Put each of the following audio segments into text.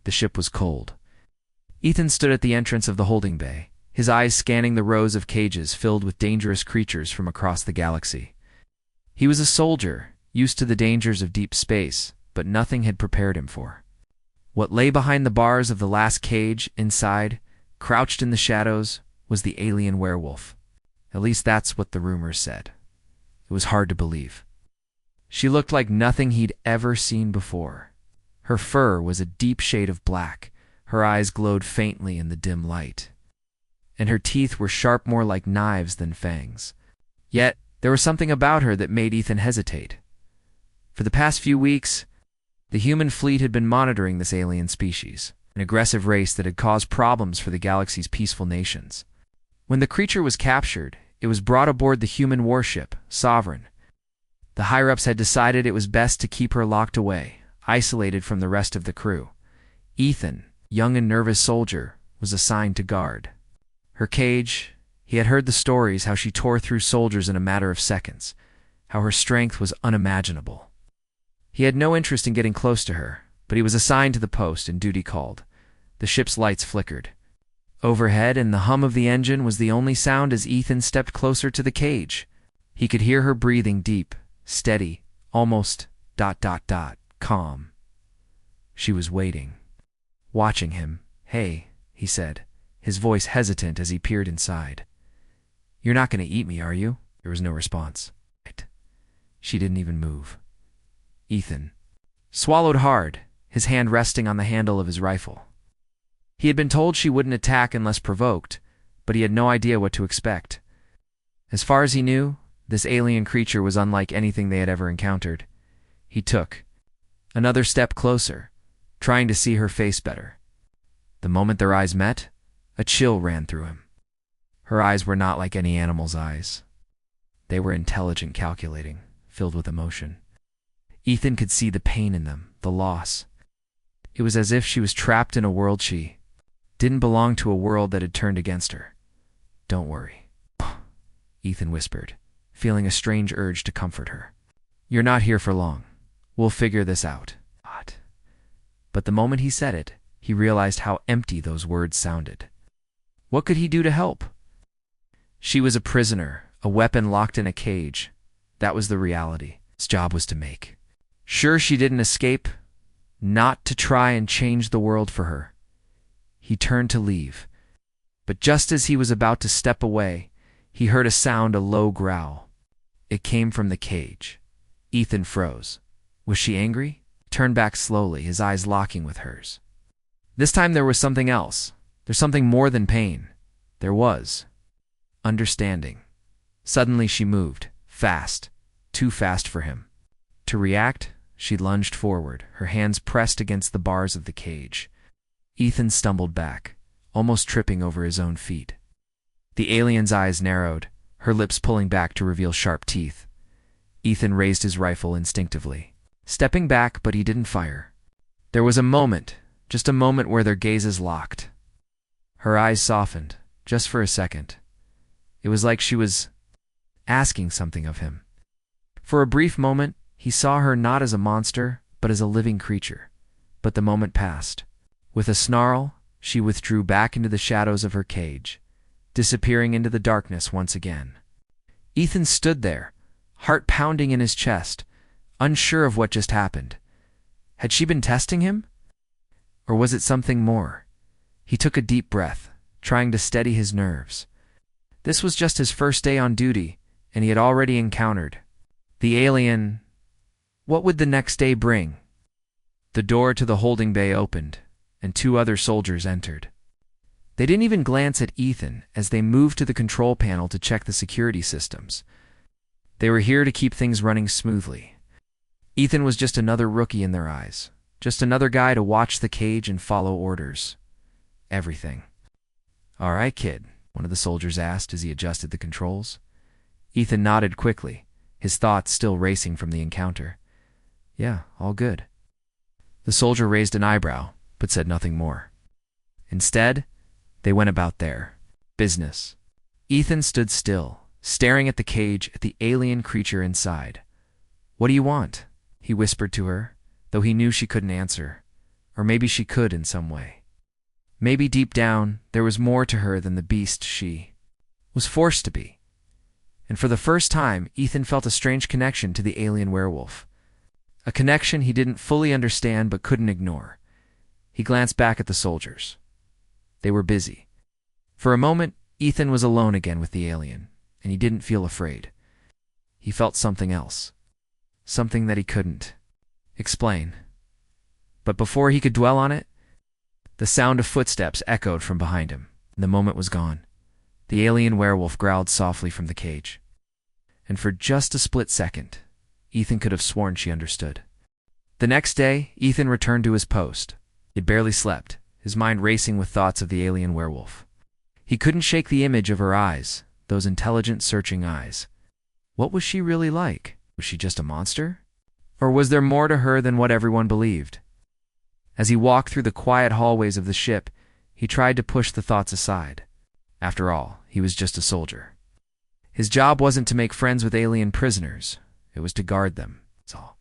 The ship was cold. Ethan stood at the entrance of the holding bay, his eyes scanning the rows of cages filled with dangerous creatures from across the galaxy. He was a soldier, used to the dangers of deep space, but nothing had prepared him for what lay behind the bars of the last cage. Inside, crouched in the shadows, was the alien werewolf. At least that's what the rumors said. It was hard to believe. She looked like nothing he'd ever seen before. Her fur was a deep shade of black, her eyes glowed faintly in the dim light, and her teeth were sharp, more like knives than fangs. Yet, there was something about her that made Ethan hesitate. For the past few weeks, the human fleet had been monitoring this alien species, an aggressive race that had caused problems for the galaxy's peaceful nations. When the creature was captured, it was brought aboard the human warship, Sovereign. The higher-ups had decided it was best to keep her locked away, isolated from the rest of the crew. Ethan, young and nervous soldier, was assigned to guard her cage. He had heard the stories, how she tore through soldiers in a matter of seconds, how her strength was unimaginable. He had no interest in getting close to her, but he was assigned to the post and duty called. The ship's lights flickered overhead, and the hum of the engine was the only sound as Ethan stepped closer to the cage. He could hear her breathing deep, steady, almost ... calm. She was waiting, watching him. "Hey," he said, his voice hesitant as he peered inside. "You're not going to eat me, are you?" There was no response. She didn't even move. Ethan swallowed hard, his hand resting on the handle of his rifle. He had been told she wouldn't attack unless provoked, but he had no idea what to expect. As far as he knew, this alien creature was unlike anything they had ever encountered. He took another step closer, trying to see her face better. The moment their eyes met, a chill ran through him. Her eyes were not like any animal's eyes. They were intelligent, calculating, filled with emotion. Ethan could see the pain in them, the loss. It was as if she was trapped in a world she didn't belong to, a world that had turned against her. "Don't worry," Ethan whispered, feeling a strange urge to comfort her. "You're not here for long. We'll figure this out." But the moment he said it, he realized how empty those words sounded. What could he do to help? She was a prisoner, a weapon locked in a cage. That was the reality. His job was to make sure she didn't escape, not to try and change the world for her. He turned to leave, but just as he was about to step away, he heard a sound, a low growl. It came from the cage. Ethan froze. Was she angry? He turned back slowly, his eyes locking with hers. This time there was something else. There's something more than pain. There was understanding. Suddenly she moved, fast, too fast for him. To react, she lunged forward, her hands pressed against the bars of the cage. Ethan stumbled back, almost tripping over his own feet. The alien's eyes narrowed, her lips pulling back to reveal sharp teeth. Ethan raised his rifle instinctively, stepping back, but he didn't fire. There was a moment, just a moment, where their gazes locked. Her eyes softened, just for a second. It was like she was asking something of him. For a brief moment, he saw her not as a monster, but as a living creature. But the moment passed. With a snarl, she withdrew back into the shadows of her cage, disappearing into the darkness once again. Ethan stood there, heart pounding in his chest, unsure of what just happened. Had she been testing him? Or was it something more? He took a deep breath, trying to steady his nerves. This was just his first day on duty, and he had already encountered the alien. What would the next day bring? The door to the holding bay opened, and two other soldiers entered. They didn't even glance at Ethan as they moved to the control panel to check the security systems. They were here to keep things running smoothly. Ethan was just another rookie in their eyes, just another guy to watch the cage and follow orders. Everything. "All right, kid," one of the soldiers asked as he adjusted the controls. Ethan nodded quickly, his thoughts still racing from the encounter. "Yeah, all good." The soldier raised an eyebrow, but said nothing more. Instead, they went about their business. Ethan stood still, staring at the cage, at the alien creature inside. "What do you want?" he whispered to her, though he knew she couldn't answer. Or maybe she could in some way. Maybe deep down, there was more to her than the beast she was forced to be. And for the first time, Ethan felt a strange connection to the alien werewolf. A connection he didn't fully understand but couldn't ignore. He glanced back at the soldiers. They were busy. For a moment, Ethan was alone again with the alien, and he didn't feel afraid. He felt something else. Something that he couldn't explain. But before he could dwell on it, the sound of footsteps echoed from behind him, and the moment was gone. The alien werewolf growled softly from the cage. And for just a split second, Ethan could have sworn she understood. The next day, Ethan returned to his post. He'd barely slept, his mind racing with thoughts of the alien werewolf. He couldn't shake the image of her eyes, those intelligent, searching eyes. What was she really like? Was she just a monster? Or was there more to her than what everyone believed? As he walked through the quiet hallways of the ship, he tried to push the thoughts aside. After all, he was just a soldier. His job wasn't to make friends with alien prisoners. It was to guard them, that's all.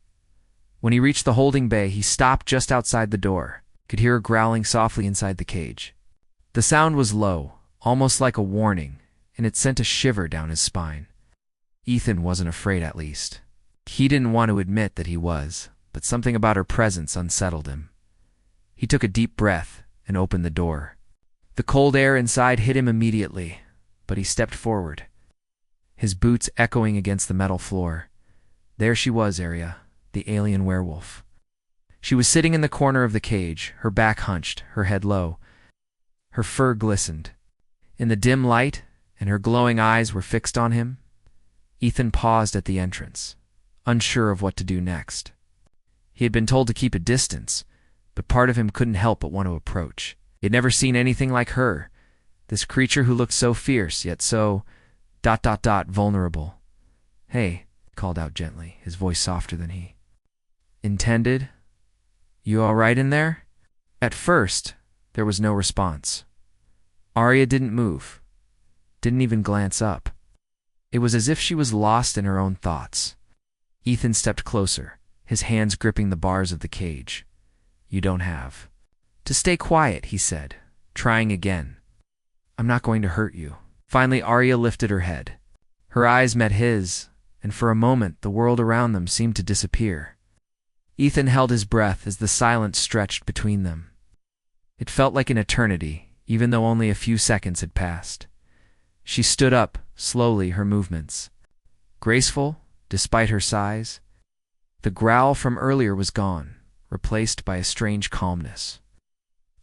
When he reached the holding bay, he stopped just outside the door. Could hear her growling softly inside the cage. The sound was low, almost like a warning, and it sent a shiver down his spine. Ethan wasn't afraid, at least. He didn't want to admit that he was, but something about her presence unsettled him. He took a deep breath and opened the door. The cold air inside hit him immediately, but he stepped forward, his boots echoing against the metal floor. There she was, Arya, the alien werewolf. She was sitting in the corner of the cage, her back hunched, her head low. Her fur glistened. In the dim light, and her glowing eyes were fixed on him. Ethan paused at the entrance, unsure of what to do next. He had been told to keep a distance, but part of him couldn't help but want to approach. He had never seen anything like her, this creature who looked so fierce, yet so... vulnerable. "Hey," called out gently, his voice softer than he intended. "You all right in there?" At first, there was no response. Arya didn't move, didn't even glance up. It was as if she was lost in her own thoughts. Ethan stepped closer, his hands gripping the bars of the cage. "You don't have to stay quiet," he said, trying again. "I'm not going to hurt you." Finally, Arya lifted her head. Her eyes met his, and for a moment the world around them seemed to disappear. Ethan held his breath as the silence stretched between them. It felt like an eternity, even though only a few seconds had passed. She stood up, slowly, her movements graceful, despite her size. The growl from earlier was gone, replaced by a strange calmness.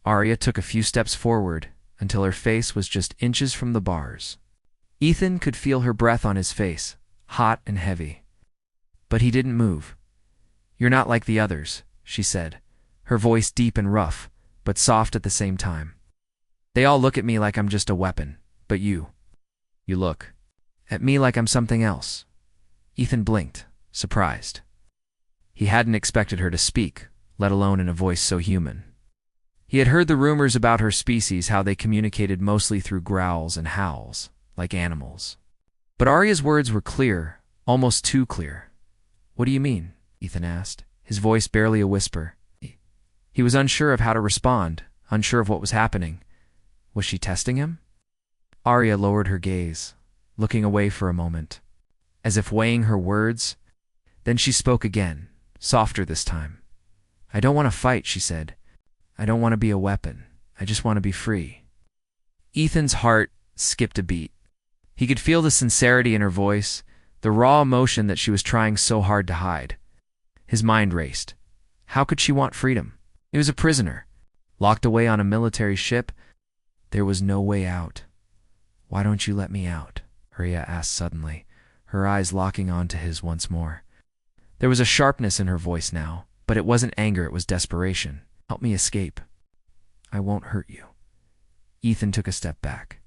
Arya took a few steps forward, until her face was just inches from the bars. Ethan could feel her breath on his face, hot and heavy. But he didn't move. "You're not like the others," she said, her voice deep and rough, but soft at the same time. "They all look at me like I'm just a weapon, but you look at me like I'm something else." Ethan blinked, surprised. He hadn't expected her to speak, let alone in a voice so human. He had heard the rumors about her species, how they communicated mostly through growls and howls, like animals. But Arya's words were clear, almost too clear. "What do you mean?" Ethan asked, his voice barely a whisper. He was unsure of how to respond, unsure of what was happening. Was she testing him? Arya lowered her gaze, looking away for a moment, as if weighing her words. Then she spoke again, softer this time. "I don't want to fight," she said. "I don't want to be a weapon. I just want to be free." Ethan's heart skipped a beat. He could feel the sincerity in her voice, the raw emotion that she was trying so hard to hide. His mind raced. How could she want freedom? He was a prisoner, locked away on a military ship. There was no way out. "Why don't you let me out?" Arya asked suddenly, her eyes locking onto his once more. There was a sharpness in her voice now, but it wasn't anger, it was desperation. "Help me escape. I won't hurt you." Ethan took a step back.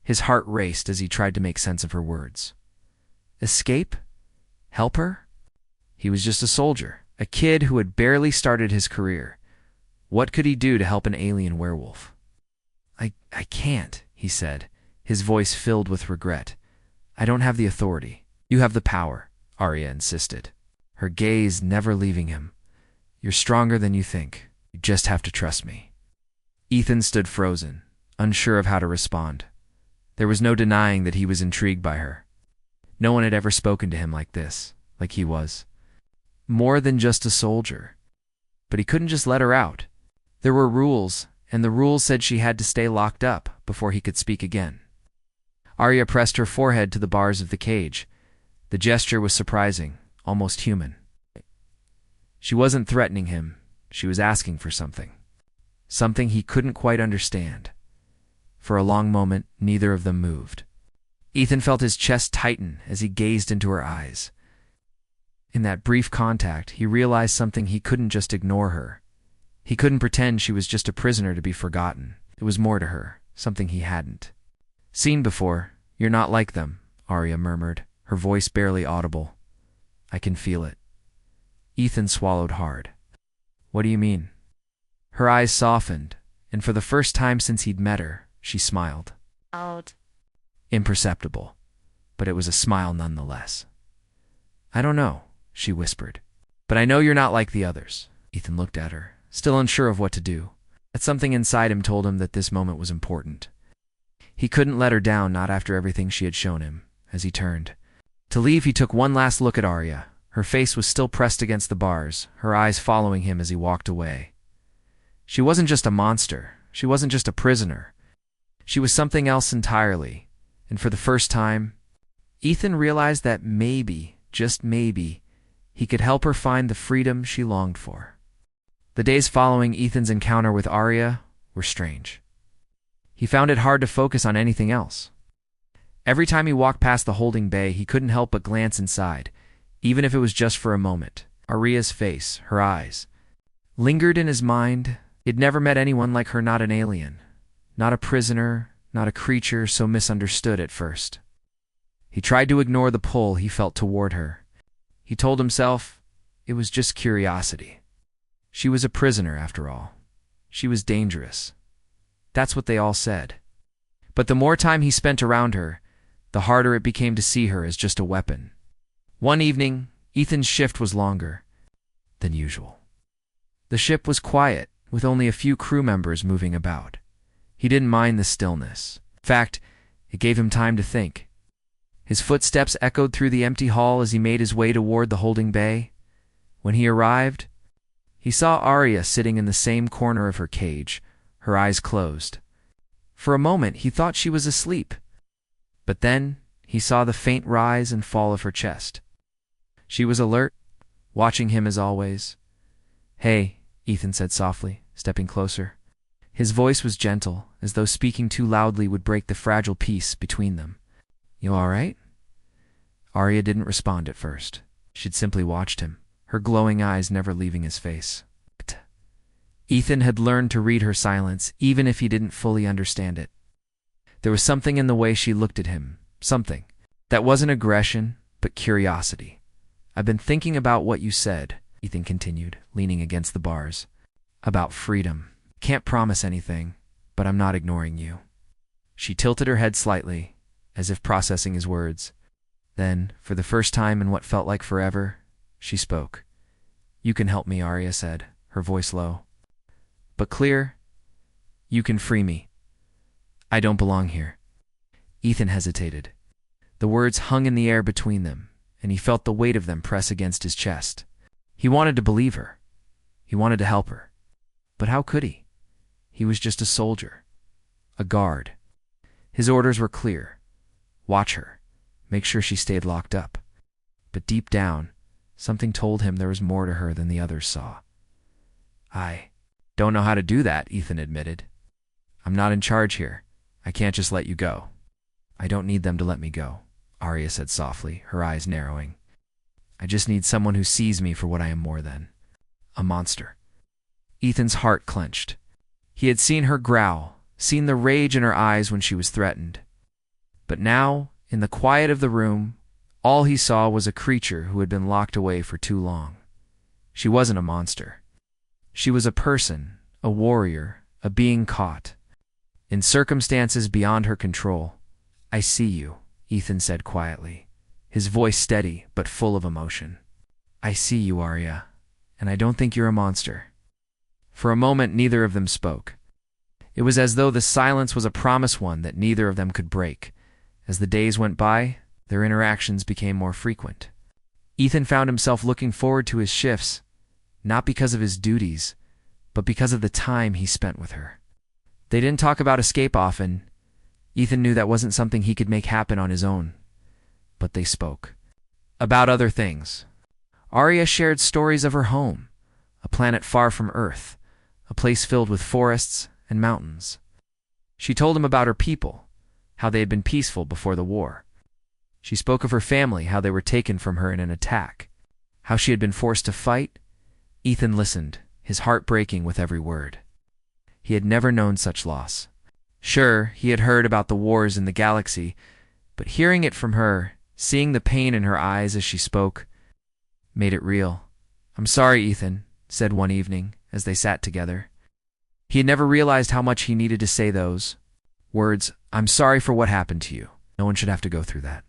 His heart raced as he tried to make sense of her words. Escape? Help her? He was just a soldier, a kid who had barely started his career. What could he do to help an alien werewolf? I can't, he said, his voice filled with regret. "I don't have the authority. You have the power," Arya insisted, her gaze never leaving him. "You're stronger than you think." You just have to trust me. Ethan stood frozen, unsure of how to respond. There was no denying that he was intrigued by her. No one had ever spoken to him like this, like he was. More than just a soldier. But he couldn't just let her out. There were rules, and the rules said she had to stay locked up before he could speak again. Arya pressed her forehead to the bars of the cage. The gesture was surprising, almost human. She wasn't threatening him. She was asking for something. Something he couldn't quite understand. For a long moment, neither of them moved. Ethan felt his chest tighten as he gazed into her eyes. In that brief contact, he realized something: he couldn't just ignore her. He couldn't pretend she was just a prisoner to be forgotten. It was more to her, something he hadn't seen before. You're not like them, Arya murmured, her voice barely audible. I can feel it. Ethan swallowed hard. What do you mean? Her eyes softened, and for the first time since he'd met her, she smiled. Out. Imperceptible, but it was a smile nonetheless. I don't know, she whispered. But I know you're not like the others. Ethan looked at her, still unsure of what to do. But something inside him told him that this moment was important. He couldn't let her down, not after everything she had shown him. As he turned to leave, he took one last look at Arya. Her face was still pressed against the bars, her eyes following him as he walked away. She wasn't just a monster. She wasn't just a prisoner. She was something else entirely. And for the first time, Ethan realized that maybe, just maybe, he could help her find the freedom she longed for. The days following Ethan's encounter with Arya were strange. He found it hard to focus on anything else. Every time he walked past the holding bay, he couldn't help but glance inside, even if it was just for a moment. Arya's face, her eyes, lingered in his mind. He'd never met anyone like her, not an alien, not a prisoner, not a creature so misunderstood at first. He tried to ignore the pull he felt toward her. He told himself it was just curiosity. She was a prisoner, after all. She was dangerous. That's what they all said. But the more time he spent around her, the harder it became to see her as just a weapon. One evening, Ethan's shift was longer than usual. The ship was quiet, with only a few crew members moving about. He didn't mind the stillness. In fact, it gave him time to think. His footsteps echoed through the empty hall as he made his way toward the holding bay. When he arrived, he saw Arya sitting in the same corner of her cage, her eyes closed. For a moment, he thought she was asleep. But then, he saw the faint rise and fall of her chest. She was alert, watching him as always. Hey, Ethan said softly, stepping closer. His voice was gentle, as though speaking too loudly would break the fragile peace between them. You all right? Arya didn't respond at first. She'd simply watched him, her glowing eyes never leaving his face. Ethan had learned to read her silence, even if he didn't fully understand it. There was something in the way she looked at him, something that wasn't aggression, but curiosity. I've been thinking about what you said, Ethan continued, leaning against the bars. About freedom. Can't promise anything, but I'm not ignoring you. She tilted her head slightly, as if processing his words. Then, for the first time in what felt like forever, she spoke. You can help me, Arya said, her voice low. But clear. You can free me. I don't belong here. Ethan hesitated. The words hung in the air between them, and he felt the weight of them press against his chest. He wanted to believe her. He wanted to help her. But how could he? He was just a soldier. A guard. His orders were clear. Watch her. Make sure she stayed locked up. But deep down, something told him there was more to her than the others saw. I don't know how to do that, Ethan admitted. I'm not in charge here. I can't just let you go. I don't need them to let me go, Arya said softly, her eyes narrowing. I just need someone who sees me for what I am more than. A monster. Ethan's heart clenched. He had seen her growl, seen the rage in her eyes when she was threatened. But now, in the quiet of the room, all he saw was a creature who had been locked away for too long. She wasn't a monster. She was a person, a warrior, a being caught. In circumstances beyond her control. I see you, Ethan said quietly, his voice steady but full of emotion. I see you, Arya, and I don't think you're a monster. For a moment, neither of them spoke. It was as though the silence was a promise one that neither of them could break. As the days went by, their interactions became more frequent. Ethan found himself looking forward to his shifts, not because of his duties, but because of the time he spent with her. They didn't talk about escape often. Ethan knew that wasn't something he could make happen on his own. But they spoke. About other things. Arya shared stories of her home, a planet far from Earth, a place filled with forests and mountains. She told him about her people, how they had been peaceful before the war. She spoke of her family, how they were taken from her in an attack, how she had been forced to fight. Ethan listened, his heart breaking with every word. He had never known such loss. Sure, he had heard about the wars in the galaxy, but hearing it from her, seeing the pain in her eyes as she spoke, made it real. "I'm sorry, Ethan," said one evening as they sat together. He had never realized how much he needed to say those words. "I'm sorry for what happened to you. No one should have to go through that."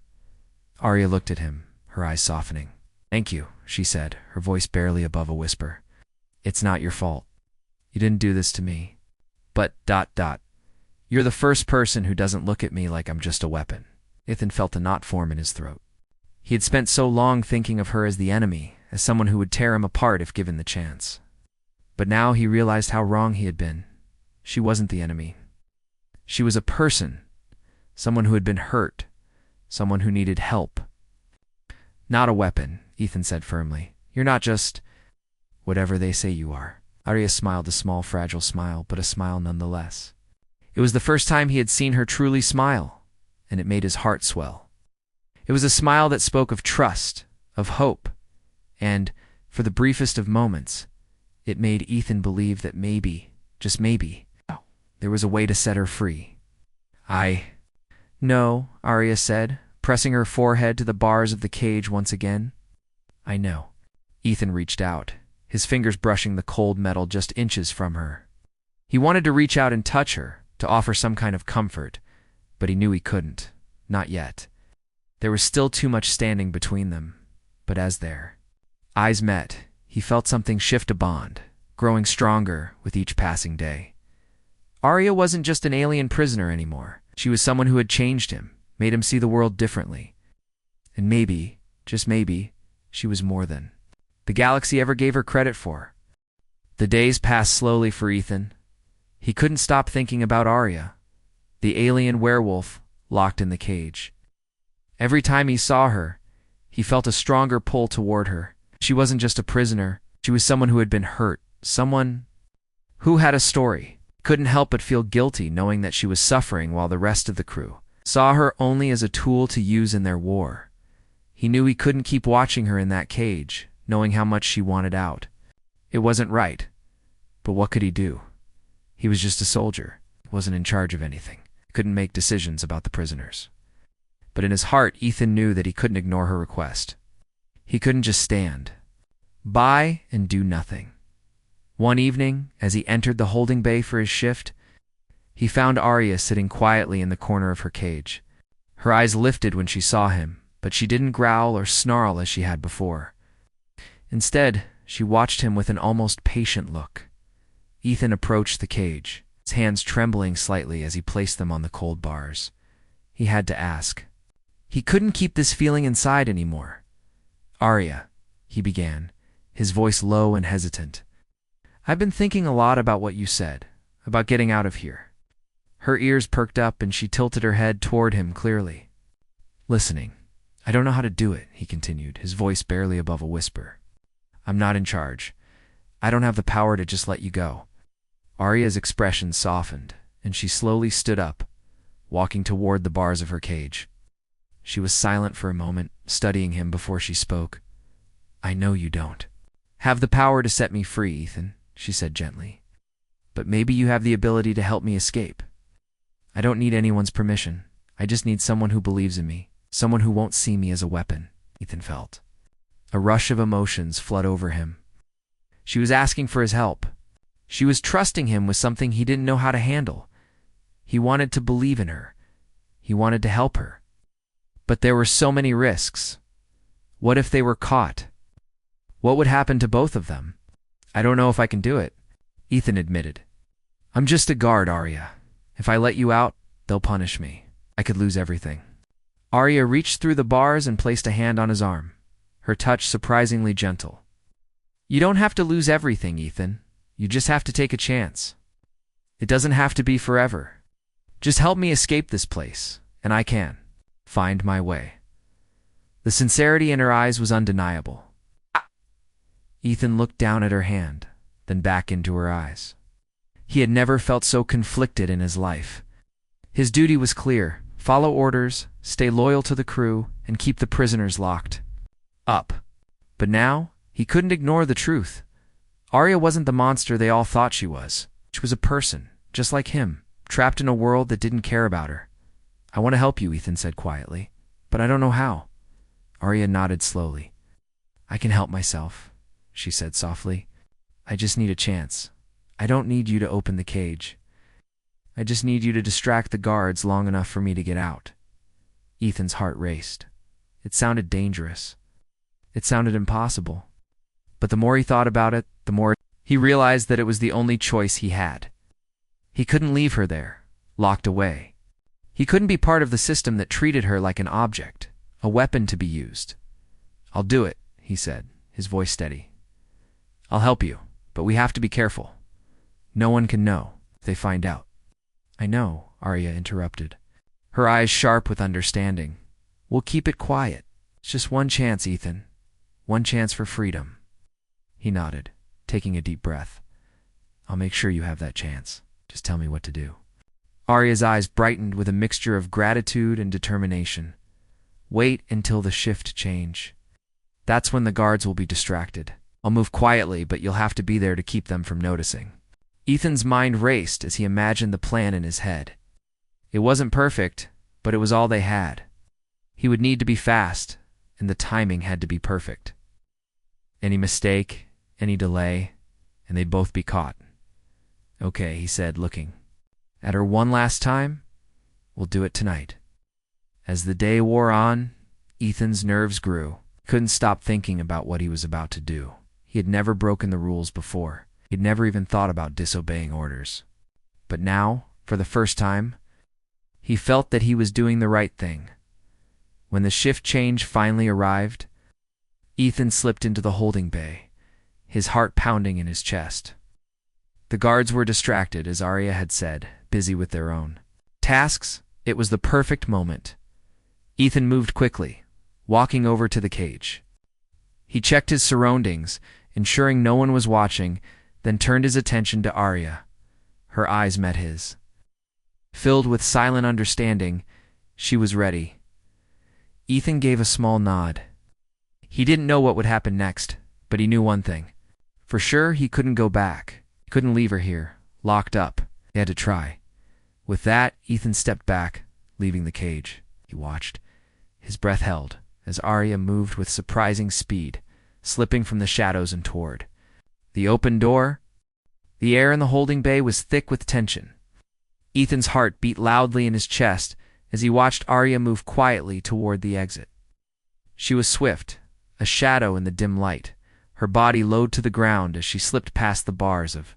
Arya looked at him, her eyes softening. "Thank you," she said, her voice barely above a whisper. "It's not your fault. You didn't do this to me. But, you're the first person who doesn't look at me like I'm just a weapon." Ethan felt a knot form in his throat. He had spent so long thinking of her as the enemy, as someone who would tear him apart if given the chance. But now he realized how wrong he had been. She wasn't the enemy. She was a person, someone who had been hurt, someone who needed help. "Not a weapon," Ethan said firmly. "You're not just whatever they say you are." Arya smiled a small, fragile smile, but a smile nonetheless. It was the first time he had seen her truly smile, and it made his heart swell. It was a smile that spoke of trust, of hope, and, for the briefest of moments, it made Ethan believe that maybe, just maybe, there was a way to set her free. "No," Arya said, pressing her forehead to the bars of the cage once again. "I know." Ethan reached out, his fingers brushing the cold metal just inches from her. He wanted to reach out and touch her, to offer some kind of comfort, but he knew he couldn't. Not yet. There was still too much standing between them. But as their eyes met, he felt something shift, a bond, growing stronger with each passing day. Arya wasn't just an alien prisoner anymore. She was someone who had changed him, made him see the world differently. And maybe, just maybe, she was more than the galaxy ever gave her credit for. The days passed slowly for Ethan. He couldn't stop thinking about Arya, the alien werewolf locked in the cage. Every time he saw her, he felt a stronger pull toward her. She wasn't just a prisoner. She was someone who had been hurt, someone who had a story. Couldn't help but feel guilty knowing that she was suffering while the rest of the crew saw her only as a tool to use in their war. He knew he couldn't keep watching her in that cage, knowing how much she wanted out. It wasn't right. But what could he do? He was just a soldier. He wasn't in charge of anything. He couldn't make decisions about the prisoners. But in his heart, Ethan knew that he couldn't ignore her request. He couldn't just stand by and do nothing. One evening, as he entered the holding bay for his shift, he found Arya sitting quietly in the corner of her cage. Her eyes lifted when she saw him, but she didn't growl or snarl as she had before. Instead, she watched him with an almost patient look. Ethan approached the cage, his hands trembling slightly as he placed them on the cold bars. He had to ask. He couldn't keep this feeling inside anymore. "Arya," he began, his voice low and hesitant. "I've been thinking a lot about what you said, about getting out of here." Her ears perked up and she tilted her head toward him clearly. "Listening. I don't know how to do it," he continued, his voice barely above a whisper. "I'm not in charge. I don't have the power to just let you go." Arya's expression softened, and she slowly stood up, walking toward the bars of her cage. She was silent for a moment, studying him before she spoke. "I know you don't have the power to set me free, Ethan," she said gently. "But maybe you have the ability to help me escape. I don't need anyone's permission. I just need someone who believes in me, someone who won't see me as a weapon." Ethan felt a rush of emotions flood over him. She was asking for his help. She was trusting him with something he didn't know how to handle. He wanted to believe in her. He wanted to help her. But there were so many risks. What if they were caught? What would happen to both of them? "I don't know if I can do it," Ethan admitted. I'm just a guard, Arya. If I let you out, they'll punish me. I could lose everything. Arya reached through the bars and placed a hand on his arm, her touch surprisingly gentle. You don't have to lose everything, Ethan. You just have to take a chance. It doesn't have to be forever. Just help me escape this place, and I can find my way. The sincerity in her eyes was undeniable. Ethan looked down at her hand, then back into her eyes. He had never felt so conflicted in his life. His duty was clear: follow orders, stay loyal to the crew, and keep the prisoners locked up. But now, he couldn't ignore the truth. Arya wasn't the monster they all thought she was. She was a person, just like him, trapped in a world that didn't care about her. I want to help you, Ethan said quietly, but I don't know how. Arya nodded slowly. I can help myself, she said softly. I just need a chance. I don't need you to open the cage. I just need you to distract the guards long enough for me to get out. Ethan's heart raced. It sounded dangerous. It sounded impossible. But the more he thought about it, the more he realized that it was the only choice he had. He couldn't leave her there, locked away. He couldn't be part of the system that treated her like an object, a weapon to be used. I'll do it, he said, his voice steady. I'll help you, but we have to be careful. No one can know if they find out. I know, Arya interrupted, her eyes sharp with understanding. We'll keep it quiet. It's just one chance, Ethan. One chance for freedom. He nodded, taking a deep breath. I'll make sure you have that chance. Just tell me what to do. Arya's eyes brightened with a mixture of gratitude and determination. Wait until the shift change. That's when the guards will be distracted. I'll move quietly, but you'll have to be there to keep them from noticing. Ethan's mind raced as he imagined the plan in his head. It wasn't perfect, but it was all they had. He would need to be fast, and the timing had to be perfect. Any mistake, any delay, and they'd both be caught. Okay, he said, looking at her one last time. We'll do it tonight. As the day wore on, Ethan's nerves grew. He couldn't stop thinking about what he was about to do. He had never broken the rules before. He'd never even thought about disobeying orders. But now, for the first time, he felt that he was doing the right thing. When the shift change finally arrived, Ethan slipped into the holding bay, his heart pounding in his chest. The guards were distracted, as Arya had said, busy with their own tasks. It was the perfect moment. Ethan moved quickly, walking over to the cage. He checked his surroundings, ensuring no one was watching, then turned his attention to Arya. Her eyes met his. Filled with silent understanding, she was ready. Ethan gave a small nod. He didn't know what would happen next, but he knew one thing. For sure, he couldn't go back. He couldn't leave her here, locked up. He had to try. With that, Ethan stepped back, leaving the cage. He watched, his breath held, as Arya moved with surprising speed, slipping from the shadows and toward the open door. The air in the holding bay was thick with tension. Ethan's heart beat loudly in his chest as he watched Arya move quietly toward the exit. She was swift, a shadow in the dim light, her body low to the ground as she slipped past the bars of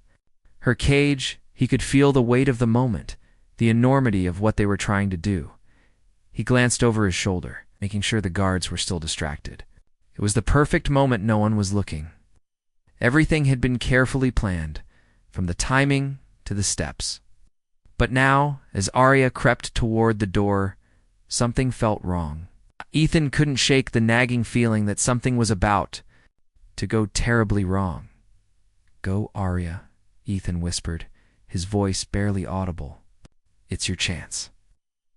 her cage. He could feel the weight of the moment, the enormity of what they were trying to do. He glanced over his shoulder, making sure the guards were still distracted. It was the perfect moment no one was looking. Everything had been carefully planned, from the timing to the steps. But now, as Arya crept toward the door, something felt wrong. Ethan couldn't shake the nagging feeling that something was about to go terribly wrong. Go, Arya, Ethan whispered, his voice barely audible. It's your chance.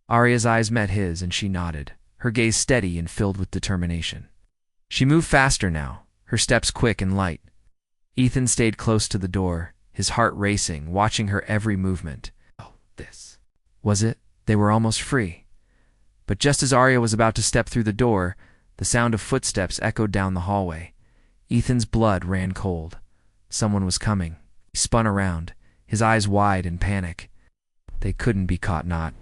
Arya's eyes met his, and she nodded, her gaze steady and filled with determination. She moved faster now, her steps quick and light. Ethan stayed close to the door, his heart racing, watching her every movement. Oh, this was it. They were almost free. But just as Arya was about to step through the door, the sound of footsteps echoed down the hallway. Ethan's blood ran cold. Someone was coming. He spun around, his eyes wide in panic. They couldn't be caught, not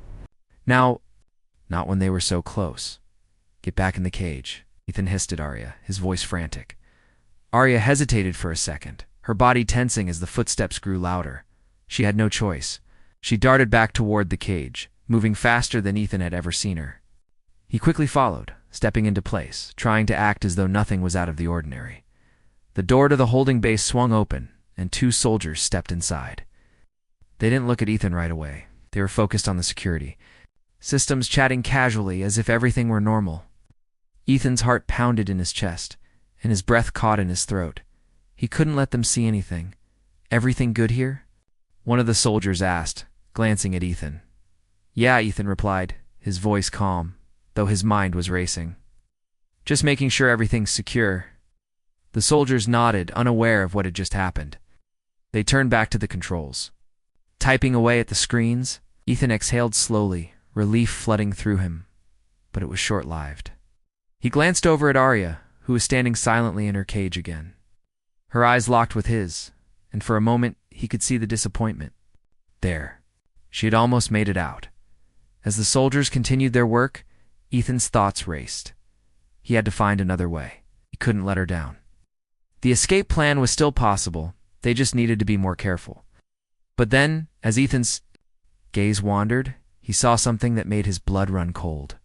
when they were so close. Get back in the cage, Ethan hissed at Arya, his voice frantic. Arya hesitated for a second, her body tensing as the footsteps grew louder. She had no choice. She darted back toward the cage, moving faster than Ethan had ever seen her. He quickly followed, stepping into place, trying to act as though nothing was out of the ordinary. The door to the holding bay swung open, and 2 soldiers stepped inside. They didn't look at Ethan right away. They were focused on the security systems, chatting casually as if everything were normal. Ethan's heart pounded in his chest, and his breath caught in his throat. He couldn't let them see anything. "Everything good here?" one of the soldiers asked, glancing at Ethan. "Yeah," Ethan replied, his voice calm, though his mind was racing. "Just making sure everything's secure." The soldiers nodded, unaware of what had just happened. They turned back to the controls. Typing away at the screens, Ethan exhaled slowly, relief flooding through him, but it was short-lived. He glanced over at Arya, who was standing silently in her cage again. Her eyes locked with his, and for a moment he could see the disappointment. There. She had almost made it out. As the soldiers continued their work, Ethan's thoughts raced. He had to find another way. He couldn't let her down. The escape plan was still possible, they just needed to be more careful. But then, as Ethan's gaze wandered, he saw something that made his blood run cold.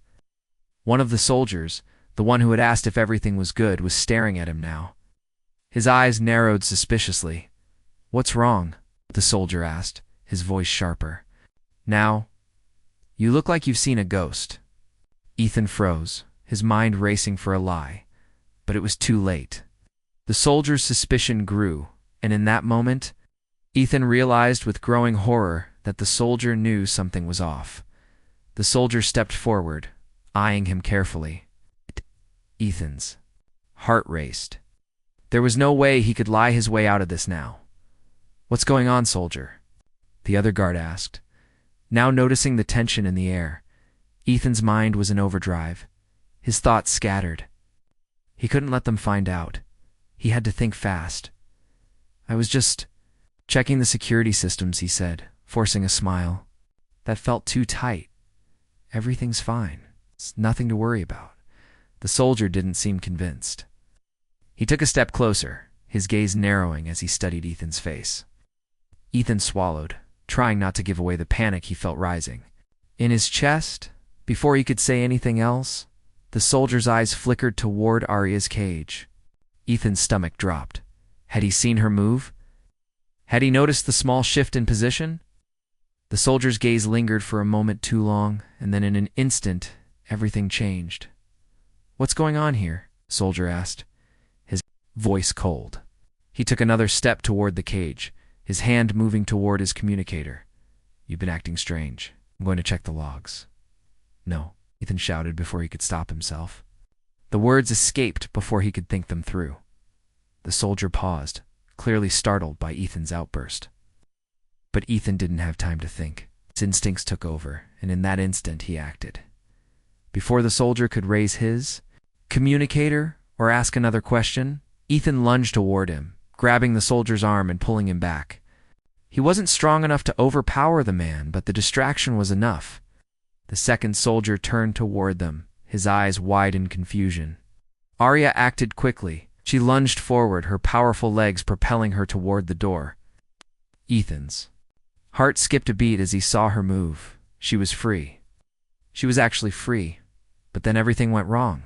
One of the soldiers, the one who had asked if everything was good, was staring at him now. His eyes narrowed suspiciously. "What's wrong?" the soldier asked, his voice sharper. "Now, you look like you've seen a ghost." Ethan froze, his mind racing for a lie, but it was too late. The soldier's suspicion grew, and in that moment, Ethan realized with growing horror that the soldier knew something was off. The soldier stepped forward, eyeing him carefully. Ethan's heart raced. There was no way he could lie his way out of this now. "What's going on, soldier?" the other guard asked. Now noticing the tension in the air, Ethan's mind was in overdrive, his thoughts scattered. He couldn't let them find out. He had to think fast. "I was just checking the security systems," he said, forcing a smile. "That felt too tight. Everything's fine. It's nothing to worry about." The soldier didn't seem convinced. He took a step closer, his gaze narrowing as he studied Ethan's face. Ethan swallowed, trying not to give away the panic he felt rising. In his chest, before he could say anything else, the soldier's eyes flickered toward Arya's cage. Ethan's stomach dropped. Had he seen her move? Had he noticed the small shift in position? The soldier's gaze lingered for a moment too long, and then in an instant, everything changed. "What's going on here?" the soldier asked, his voice cold. He took another step toward the cage, his hand moving toward his communicator. "You've been acting strange. I'm going to check the logs." "No," Ethan shouted before he could stop himself. The words escaped before he could think them through. The soldier paused, clearly startled by Ethan's outburst. But Ethan didn't have time to think. His instincts took over, and in that instant he acted. Before the soldier could raise his communicator or ask another question, Ethan lunged toward him, grabbing the soldier's arm and pulling him back. He wasn't strong enough to overpower the man, but the distraction was enough. The second soldier turned toward them, his eyes wide in confusion. Arya acted quickly. She lunged forward, her powerful legs propelling her toward the door. Ethan's heart skipped a beat as he saw her move. She was free. She was actually free, but then everything went wrong.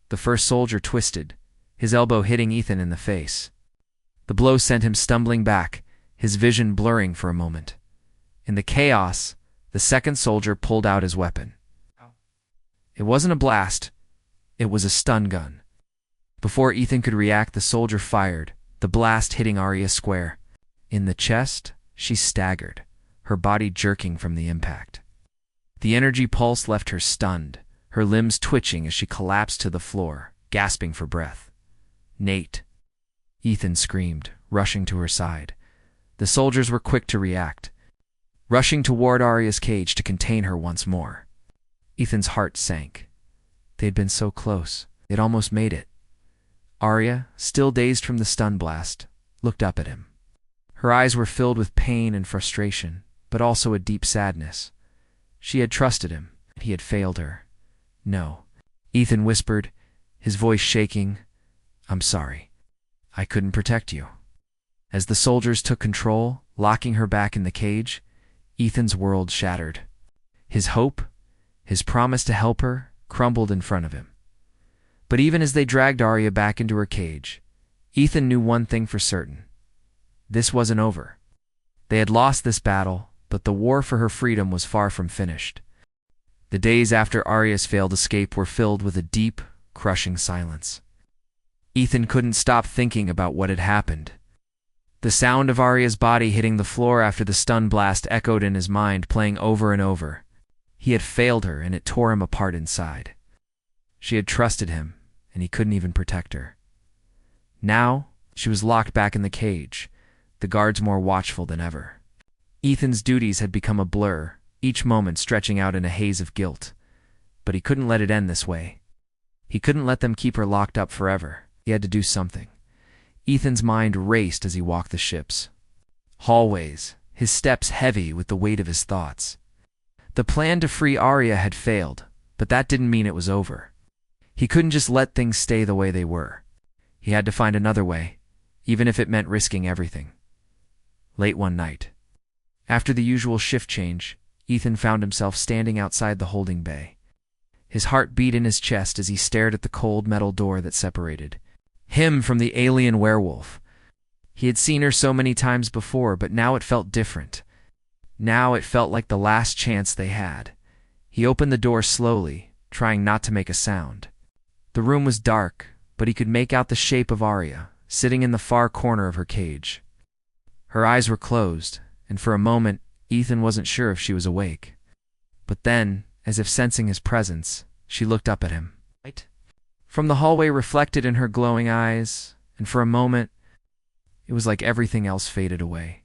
The first soldier twisted, his elbow hitting Ethan in the face. The blow sent him stumbling back, his vision blurring for a moment. In the chaos, the second soldier pulled out his weapon. It wasn't a blast, it was a stun gun. Before Ethan could react, the soldier fired, the blast hitting Arya square. In the chest, she staggered, her body jerking from the impact. The energy pulse left her stunned, her limbs twitching as she collapsed to the floor, gasping for breath. "Nate!" Ethan screamed, rushing to her side. The soldiers were quick to react, rushing toward Arya's cage to contain her once more. Ethan's heart sank. They had been so close. They'd almost made it. Arya, still dazed from the stun blast, looked up at him. Her eyes were filled with pain and frustration, but also a deep sadness. She had trusted him, and he had failed her. "No," Ethan whispered, his voice shaking. "I'm sorry. I couldn't protect you." As the soldiers took control, locking her back in the cage, Ethan's world shattered. His hope, his promise to help her, crumbled in front of him. But even as they dragged Arya back into her cage, Ethan knew one thing for certain. This wasn't over. They had lost this battle, but the war for her freedom was far from finished. The days after Arya's failed escape were filled with a deep, crushing silence. Ethan couldn't stop thinking about what had happened. The sound of Arya's body hitting the floor after the stun blast echoed in his mind, playing over and over. He had failed her, and it tore him apart inside. She had trusted him, and he couldn't even protect her. Now, she was locked back in the cage, the guards more watchful than ever. Ethan's duties had become a blur, each moment stretching out in a haze of guilt. But he couldn't let it end this way. He couldn't let them keep her locked up forever. He had to do something. Ethan's mind raced as he walked the ships. Hallways, his steps heavy with the weight of his thoughts. The plan to free Arya had failed, but that didn't mean it was over. He couldn't just let things stay the way they were. He had to find another way, even if it meant risking everything. Late one night, after the usual shift change, Ethan found himself standing outside the holding bay. His heart beat in his chest as he stared at the cold metal door that separated him from the alien werewolf. He had seen her so many times before, but now it felt different. Now it felt like the last chance they had. He opened the door slowly, trying not to make a sound. The room was dark, but he could make out the shape of Arya, sitting in the far corner of her cage. Her eyes were closed, and for a moment, Ethan wasn't sure if she was awake. But then, as if sensing his presence, she looked up at him. From the hallway reflected in her glowing eyes, and for a moment, it was like everything else faded away.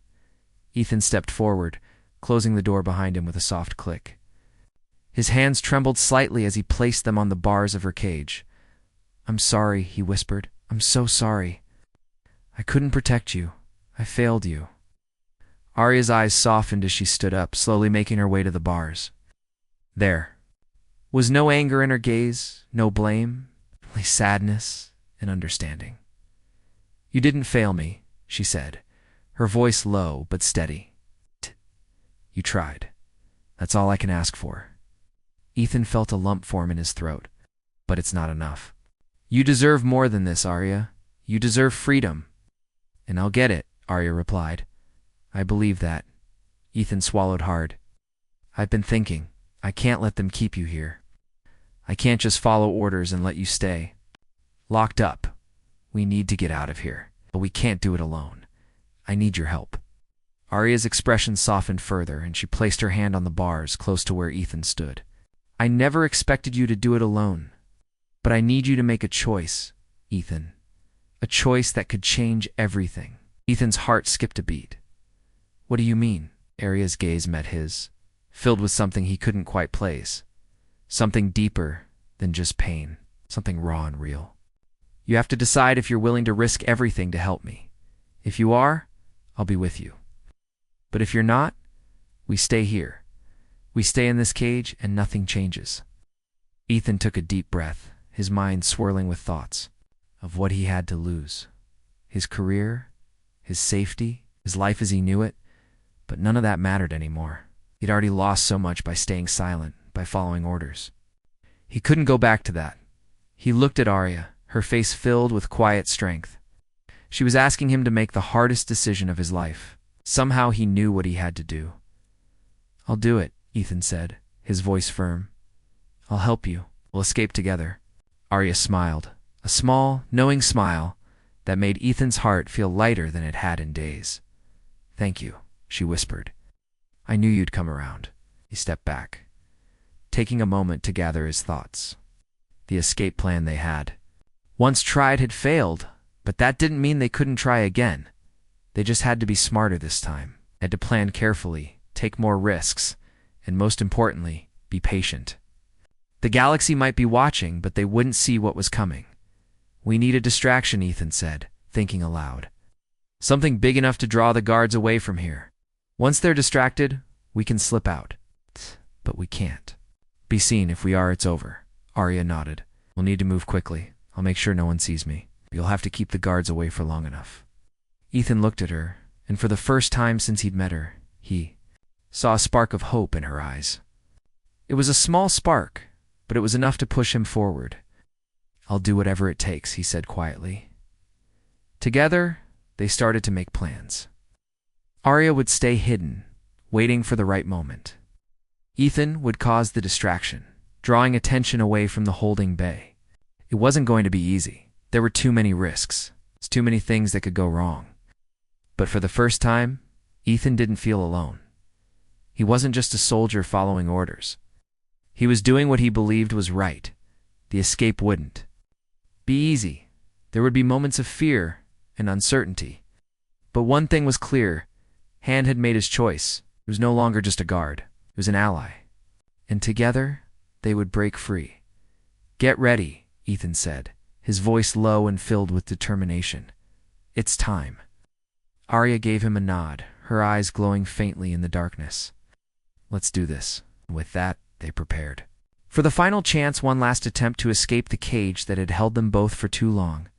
Ethan stepped forward, closing the door behind him with a soft click. His hands trembled slightly as he placed them on the bars of her cage. "I'm sorry," he whispered. "I'm so sorry. I couldn't protect you. I failed you." Arya's eyes softened as she stood up, slowly making her way to the bars. There was no anger in her gaze, no blame, only sadness and understanding. "You didn't fail me," she said, her voice low but steady. "You tried. That's all I can ask for." Ethan felt a lump form in his throat. "But it's not enough. You deserve more than this, Arya. You deserve freedom." "And I'll get it," Arya replied. "I believe that." Ethan swallowed hard. "I've been thinking. I can't let them keep you here. I can't just follow orders and let you stay locked up. We need to get out of here, but we can't do it alone. I need your help." Arya's expression softened further, and she placed her hand on the bars close to where Ethan stood. "I never expected you to do it alone, but I need you to make a choice, Ethan. A choice that could change everything." Ethan's heart skipped a beat. "What do you mean?" Arya's gaze met his, filled with something he couldn't quite place. Something deeper than just pain, something raw and real. "You have to decide if you're willing to risk everything to help me. If you are, I'll be with you. But if you're not, we stay here. We stay in this cage and nothing changes." Ethan took a deep breath, his mind swirling with thoughts of what he had to lose. His career, his safety, his life as he knew it, but none of that mattered anymore. He'd already lost so much by staying silent, by following orders. He couldn't go back to that. He looked at Arya, her face filled with quiet strength. She was asking him to make the hardest decision of his life. Somehow he knew what he had to do. "I'll do it," Ethan said, his voice firm. "I'll help you. We'll escape together." Arya smiled, a small, knowing smile that made Ethan's heart feel lighter than it had in days. "Thank you," she whispered. "I knew you'd come around." He stepped back, taking a moment to gather his thoughts. The escape plan they had, once tried, had failed, but that didn't mean they couldn't try again. They just had to be smarter this time, had to plan carefully, take more risks, and most importantly, be patient. The galaxy might be watching, but they wouldn't see what was coming. "We need a distraction," Ethan said, thinking aloud. "Something big enough to draw the guards away from here. Once they're distracted, we can slip out. But we can't. Be seen. If we are, it's over." Arya nodded. "We'll need to move quickly. I'll make sure no one sees me. You'll have to keep the guards away for long enough." Ethan looked at her, and for the first time since he'd met her, he saw a spark of hope in her eyes. It was a small spark, but it was enough to push him forward. "I'll do whatever it takes," he said quietly. Together, they started to make plans. Arya would stay hidden, waiting for the right moment. Ethan would cause the distraction, drawing attention away from the holding bay. It wasn't going to be easy. There were too many risks. Too many things that could go wrong. But for the first time, Ethan didn't feel alone. He wasn't just a soldier following orders. He was doing what he believed was right. The escape wouldn't be easy. There would be moments of fear and uncertainty. But one thing was clear. Hand had made his choice. He was no longer just a guard. He was an ally. And together, they would break free. "Get ready," Ethan said, his voice low and filled with determination. "It's time." Arya gave him a nod, her eyes glowing faintly in the darkness. "Let's do this." And with that, they prepared for the final chance, one last attempt to escape the cage that had held them both for too long.